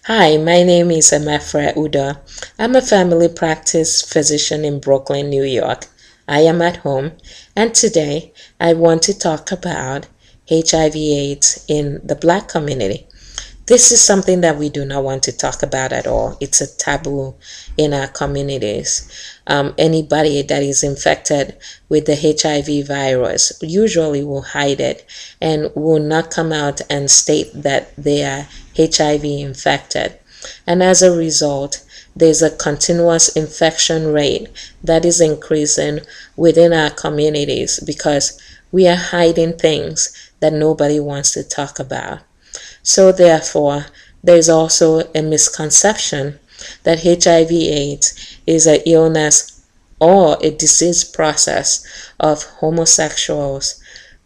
Hi, my name is Emefra Uda. I'm a family practice physician in Brooklyn, New York. I am at home, and today I want to talk about HIV/AIDS in the Black community. This is something that we do not want to talk about at all. It's a taboo in our communities. Anybody that is infected with the HIV virus usually will hide it and will not come out and state that they are HIV infected. And as a result, there's a continuous infection rate that is increasing within our communities because we are hiding things that nobody wants to talk about. So therefore, there is also a misconception that HIV/AIDS is an illness or a disease process of homosexuals,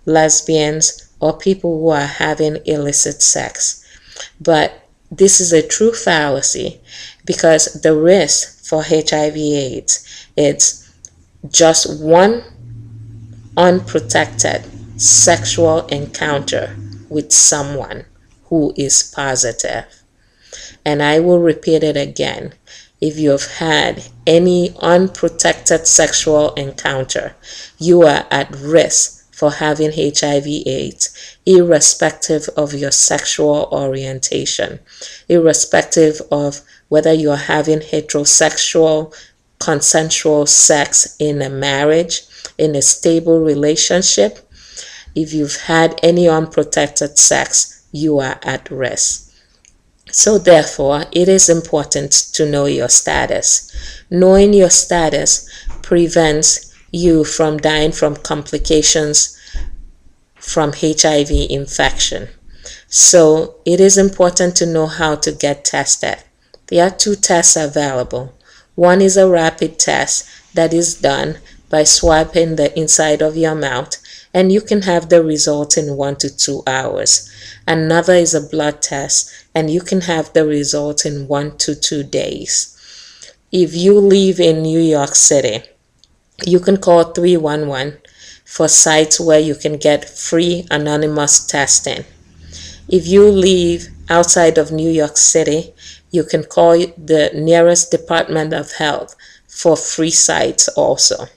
lesbians, or people who are having illicit sex. But this is a true fallacy because the risk for HIV/AIDS is just one unprotected sexual encounter with someone who is positive. And I will repeat it again. If you have had any unprotected sexual encounter, you are at risk for having HIV/AIDS, irrespective of your sexual orientation, irrespective of whether you're having heterosexual, consensual sex in a marriage, in a stable relationship. If you've had any unprotected sex, you are at risk. So therefore, it is important to know your status. Knowing your status prevents you from dying from complications from HIV infection. So it is important to know how to get tested. There are two tests available. One is a rapid test that is done by swiping the inside of your mouth, and you can have the result in 1 to 2 hours. Another is a blood test, and you can have the result in 1 to 2 days. If you live in New York City, you can call 311 for sites where you can get free anonymous testing. If you live outside of New York City, you can call the nearest Department of Health for free sites also.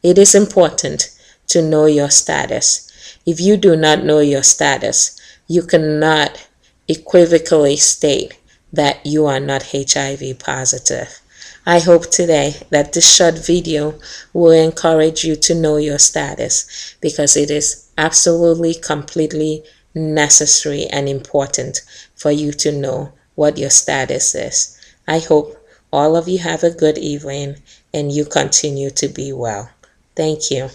It is important to know your status. If you do not know your status, you cannot equivocally state that you are not HIV positive. I hope today that this short video will encourage you to know your status because it is absolutely, completely necessary and important for you to know what your status is. I hope all of you have a good evening and you continue to be well. Thank you.